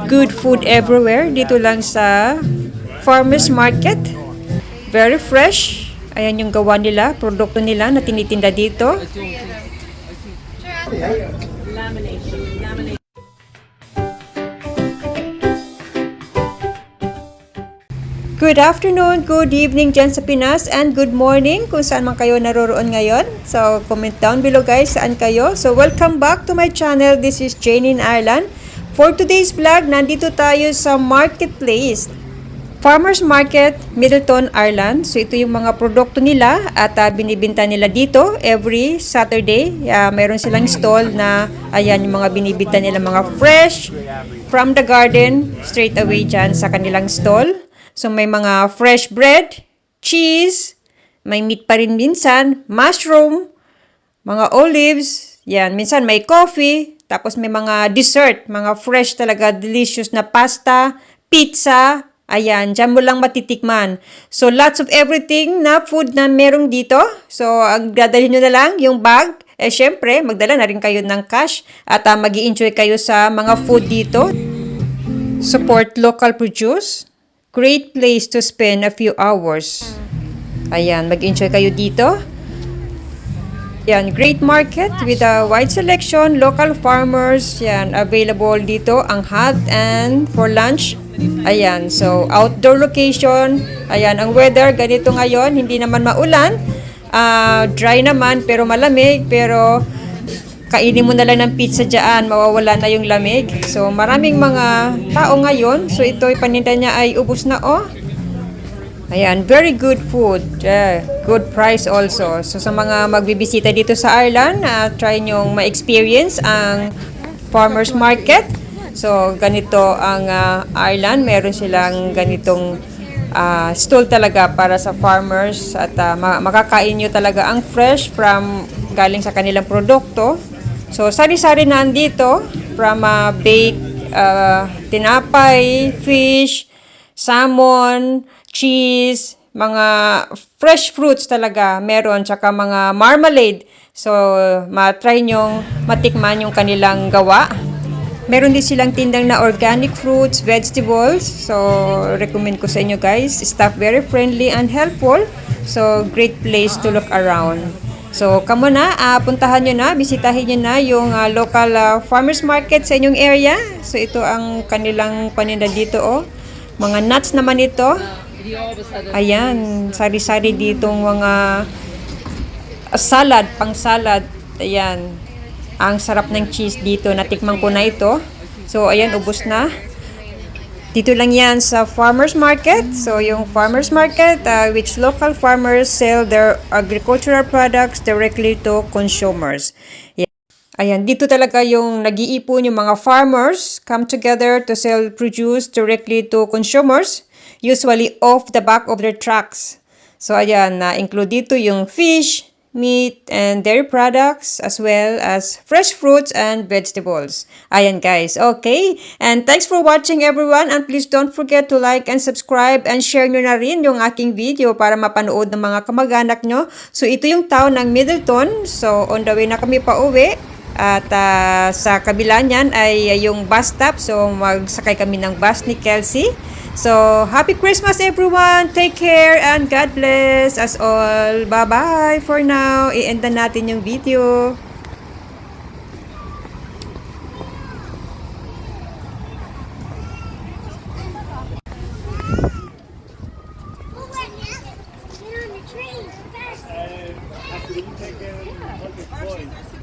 good food everywhere dito lang sa farmers market. Very fresh. Ayan yung gawa nila, produkto nila na tinitinda dito. Good afternoon, good evening dyan sa Pinas, and good morning kung saan man kayo naroroon ngayon. So, comment down below guys saan kayo. So, welcome back to my channel. This is Jane in Ireland. For today's vlog, nandito tayo sa marketplace. Farmers Market, Midleton, Ireland. So, ito yung mga produkto nila at binibinta nila dito every Saturday. Meron silang stall na, ayan, yung mga binibinta nila, mga fresh from the garden, straight away dyan sa kanilang stall. So, may mga fresh bread, cheese, may meat pa rin minsan, mushroom, mga olives, yan. Minsan may coffee, tapos may mga dessert, mga fresh talaga, delicious na pasta, pizza, ayan, dyan mo lang matitikman. So, lots of everything na food na merong dito. So, ang dadalhin nyo na lang, yung bag. Syempre, magdala na rin kayo ng cash at mag-i-enjoy kayo sa mga food dito. Support local produce. Great place to spend a few hours. Ayan, mag-enjoy kayo dito. Yan, great market with a wide selection, local farmers. Yan, available dito ang hot and for lunch. Ayan, so outdoor location. Ayan, ang weather ganito ngayon, hindi naman maulan. Dry naman pero malamig, pero kainin mo na lang ng pizza dyan, mawawala na yung lamig. So, maraming mga tao ngayon. So, ito, paninda niya ay ubos na, oh. Ayan, very good food. Good price also. So, sa mga magbibisita dito sa Ireland, try nyong ma-experience ang farmers market. So, ganito ang Ireland. Meron silang ganitong stall talaga para sa farmers. At makakain nyo talaga ang fresh from galing sa kanilang produkto. So, sari-sari na andito from baked, tinapay, fish, salmon, cheese, mga fresh fruits talaga meron, tsaka mga marmalade. So, matry nyong matikman yung kanilang gawa. Meron din silang tindang na organic fruits, vegetables. So, recommend ko sa inyo guys. Staff very friendly and helpful. So, great place to look around. So, kamo na, puntahan nyo na, bisitahin nyo na yung local farmers market sa inyong area. So, ito ang kanilang paninda dito, oh. Mga nuts naman ito. Ayan, sari-sari ditong mga salad, pang salad. Ayan, ang sarap ng cheese dito. Natikman ko na ito. So, ayan, ubos na. Dito lang yan sa farmers market. So, yung farmers market, which local farmers sell their agricultural products directly to consumers. Yeah. Ayan, dito talaga yung nag-iipon yung mga farmers come together to sell produce directly to consumers, usually off the back of their trucks. So, ayan, include dito yung fish, meat, and dairy products, as well as fresh fruits and vegetables. Ayan guys, okay? And thanks for watching everyone, and please don't forget to like and subscribe and share nyo na rin yung aking video para mapanood ng mga kamag-anak nyo. So ito yung town ng Midleton. So on the way na kami pa uwi. At sa kabila niyan ay yung bus stop. So magsakay kami ng bus ni Kelsey. So, Happy Christmas everyone! Take care and God bless us all! Bye-bye for now! I-end na natin yung video. After you take care of your boys.